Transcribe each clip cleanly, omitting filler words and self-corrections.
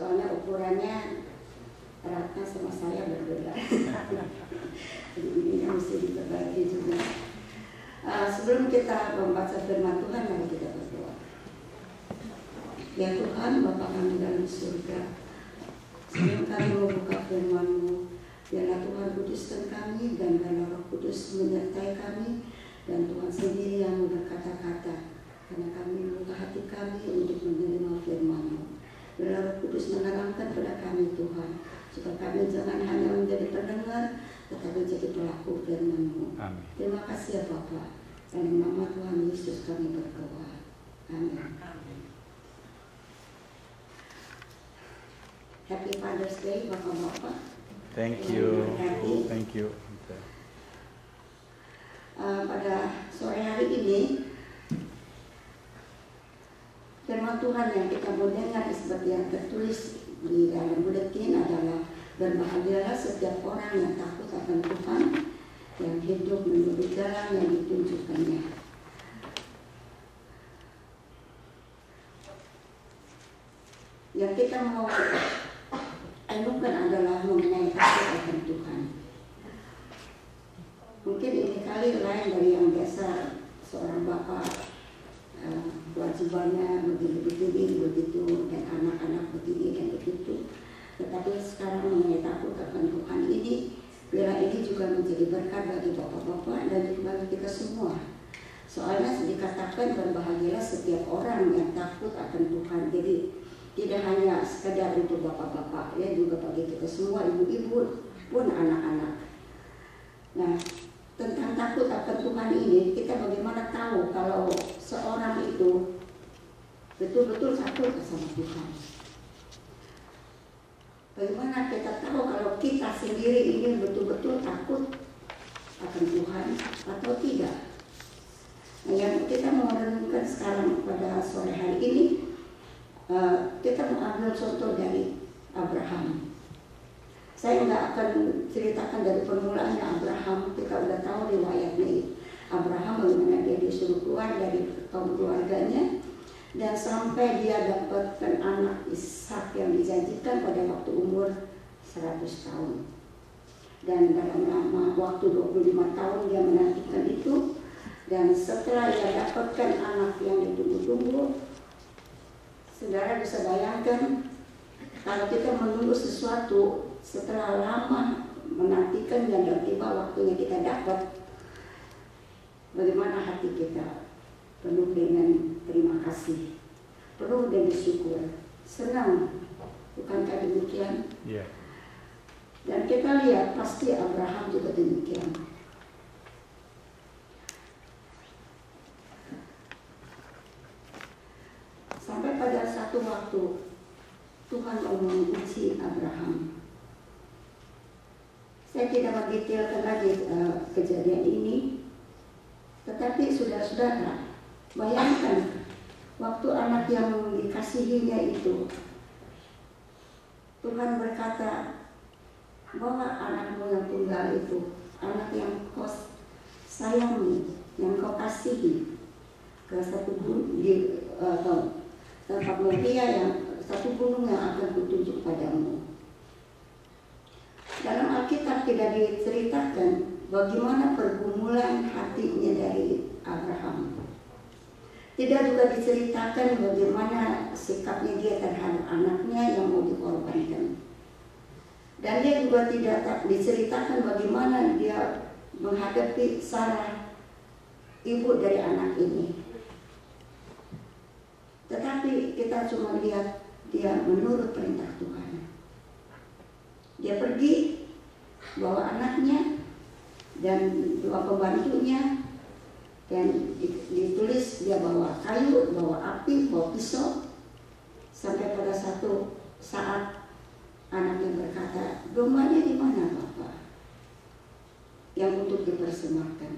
soalnya ukurannya Ratna sama saya berbeda. Jadi ini mesti diperbagi juga. Sebelum kita membaca firman Tuhan, mari kita berdoa. Ya Tuhan, Bapa kami dalam surga, sebelum kami membuka firman-Mu, biarlah Tuhan kuduskan kami dan biarlah Roh Kudus menyertai kami, dan Tuhan sendiri yang berkata-kata, karena kami membuka hati kami untuk menerima firman-Mu. Biarlah Roh Kudus menerangkan pada kami Tuhan, supaya kami jangan hanya menjadi pendengar, tetapi jadi pelaku firman-Mu. Amin. Terima kasih ya Bapa. Dalam nama Tuhan Yesus kami berdoa. Amin. Happy Father's Day Bapak-bapak. Thank you. Happy. Thank you. Pada sore hari ini, firman Tuhan yang kita mau dengar seperti yang tertulis di dalam buletin adalah, berbahagialah setiap orang yang takut akan Tuhan, yang hidup menurut jalan yang ditunjukkannya. Yang kita mau renungkan adalah mengenai takut akan Tuhan. Mungkin ini kali lain dari yang biasa seorang bapak kewajibannya begini begitu, dan anak-anak begini dan begitu. Tetapi sekarang mengenai takut akan Tuhan ini, bila ini juga menjadi berkat bagi bapak-bapak dan juga bagi kita semua. Soalnya dikatakan berbahagialah setiap orang yang takut akan Tuhan. Jadi tidak hanya sekedar untuk bapak-bapak, ya, juga bagi kita semua, ibu-ibu pun anak-anak. Nah, tentang takut akan Tuhan ini, kita bagaimana tahu kalau seorang itu betul-betul takut sama Tuhan? Bagaimana kita tahu kalau kita sendiri ini betul-betul takut akan Tuhan atau tidak? Nah, yang kita mau renungkan sekarang pada sore hari ini, kita mengambil contoh dari Abraham. Saya nggak akan ceritakan dari permulaannya Abraham. Kita udah tahu riwayatnya Abraham, bagaimana dia disuruh keluar dari kaum keluarganya dan sampai dia dapatkan anak Ishak yang dijanjikan pada waktu umur 100 tahun. Dan dalam lama waktu 25 tahun dia menantikan itu, dan setelah dia dapatkan anak yang ditunggu-tunggu, saudara bisa bayangkan kalau kita menunggu sesuatu setelah lama menantikan dan tiba waktunya kita dapat, bagaimana hati kita? Penuh dengan terima kasih, penuh dengan syukur, senang, bukankah demikian? Yeah. Dan kita lihat pasti Abraham juga demikian. Sampai pada satu waktu Tuhan mau menguji Abraham. Saya tidak mendetailkan lagi kejadian ini, tetapi saudara-saudara, bayangkan waktu anak yang dikasihinya itu, Tuhan berkata, bawa anakmu yang tunggal itu, anak yang kau sayangi, yang kau kasihi, ke satu gunung di tempat Moria, yang satu gunung yang akan kutunjuk padamu. Dalam Alkitab tidak diceritakan bagaimana pergumulan hatinya dari Abraham. Tidak juga diceritakan bagaimana sikapnya dia terhadap anaknya yang mau dikorbankan. Dan dia juga tidak diceritakan bagaimana dia menghadapi Sarah, ibu dari anak ini. Tetapi kita cuma lihat dia menurut perintah Tuhan. Dia pergi bawa anaknya dan dua pembantunya, dan ditulis dia bawa kayu, bawa api, bawa pisau, sampai pada satu saat anaknya berkata, dombanya di mana Bapak yang untuk dipersembahkan?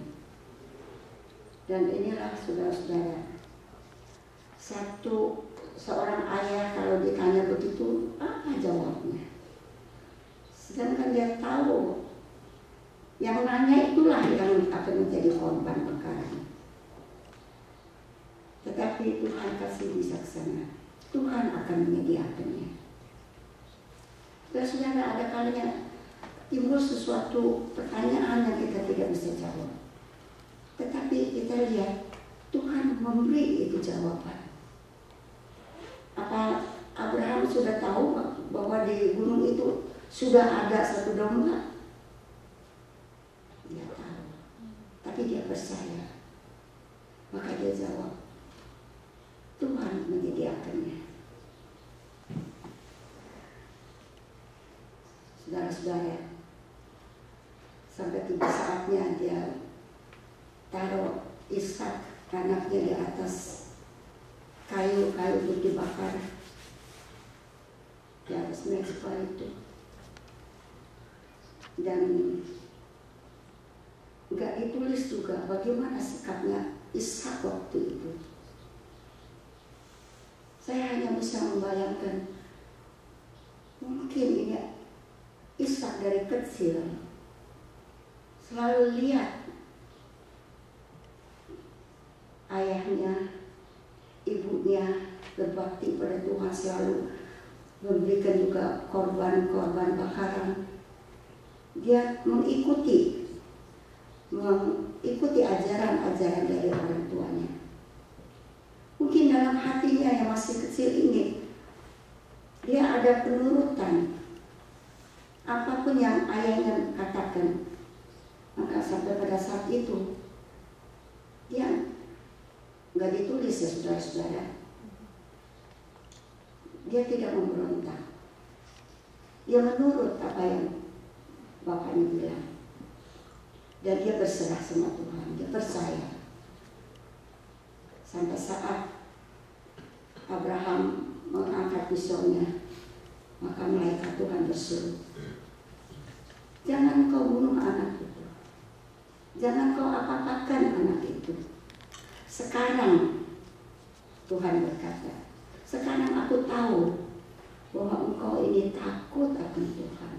Dan inilah saudara-saudara, seorang ayah kalau ditanya begitu, apa jawabnya? Sedangkan dia tahu yang nanya itulah yang akan menjadi korban perkara. Tetapi Tuhan kasih bijaksana, Tuhan akan menyediakannya. Saudara, ada kalanya timbul sesuatu pertanyaan yang kita tidak bisa jawab. Tetapi kita lihat Tuhan memberi itu jawaban. Apa Abraham sudah tahu bahwa di gunung itu sudah ada satu domba? Dia tahu, tapi dia percaya. Maka dia jawab, Tuhan menyediakannya. Saudara-saudara, sampai tiba saatnya dia taruh Ishak anaknya di atas kayu-kayu untuk dibakar di atas mezbah itu, dan nggak ditulis juga bagaimana sikapnya Ishak waktu itu. Saya hanya bisa membayangkan, mungkin ini Ishak dari kecil selalu lihat ayahnya, ibunya berbakti pada Tuhan, selalu memberikan juga korban-korban bakaran. Dia mengikuti ajaran-ajaran dari orang tuanya. Mungkin dalam hatinya yang masih kecil ini, dia ada penurutan apapun yang ayahnya katakan. Maka sampai pada saat itu dia nggak ditulis ya saudara-saudara, dia tidak memberontak, dia menurut apa yang bapaknya bilang, dan dia berserah sama Tuhan, dia percaya. Sampai saat Abraham mengangkat pisaunya, maka malaikat Tuhan berseru, jangan kau bunuh anak itu, jangan kau apa-apakan anak itu. Sekarang Tuhan berkata, sekarang aku tahu bahwa engkau ini takut akan Tuhan.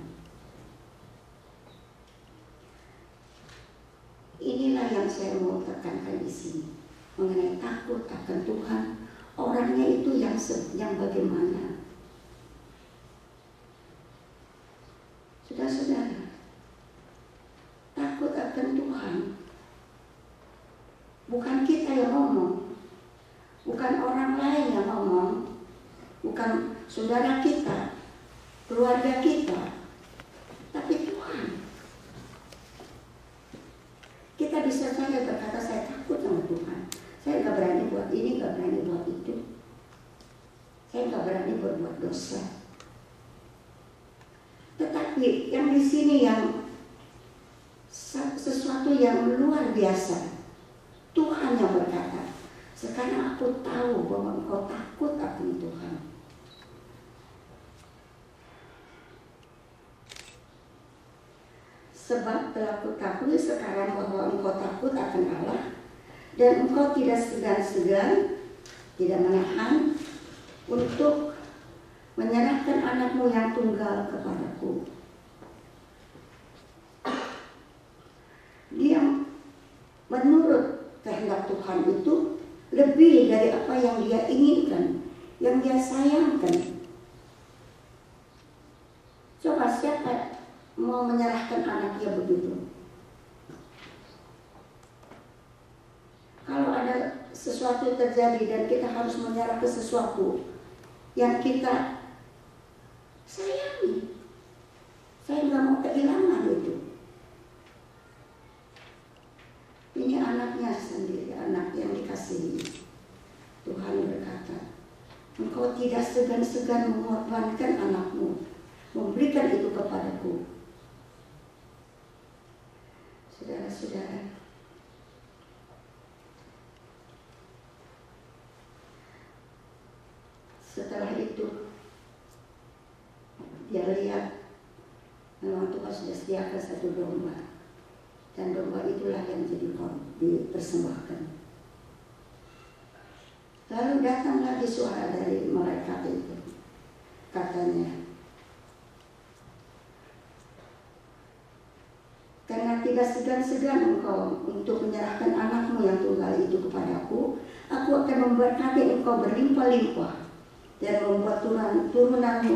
Inilah yang saya mau tekankan di sini, mengenai takut akan Tuhan. Orangnya itu yang bagaimana? Saudara-saudara, takut akan Tuhan bukan kita yang ngomong, bukan orang lain yang ngomong, bukan saudara kita, keluarga kita, tapi Tuhan. Kita bisa saja berkata, saya takut sama Tuhan, saya nggak berani buat ini, nggak berani buat itu, saya nggak berani berbuat dosa. Tetapi yang di sini yang sesuatu yang luar biasa, Tuhan yang berkata, sekarang aku tahu bahwa engkau takut akan Tuhan. Sebab telah kutahui sekarang bahwa engkau takut akan Allah, dan engkau tidak segan-segan, tidak menahan untuk menyerahkan anakmu yang tunggal kepadaku. Dia menurut kehendak Tuhan itu lebih dari apa yang dia inginkan, yang dia sayangkan. Coba siapa mau menyerahkan anaknya begitu? Kalau ada sesuatu terjadi dan kita harus menyerah ke sesuatu yang kita sayangi, saya nggak mau kehilangan itu. Ini anaknya sendiri, anak yang dikasihi. Tuhan berkata, engkau tidak segan-segan mengorbankan anakmu, memberikan itu kepadaku. Saudara-saudara, setelah itu dia lihat memang Tuhan sudah sediakan satu domba, dan domba itulah yang jadi dipersembahkan. Lalu datang lagi suara dari malaikat itu, katanya, karena tidak segan-segan engkau untuk menyerahkan anakmu yang tunggal itu kepadaku, aku akan memberkati engkau berlimpah-limpah dan membuat turunanmu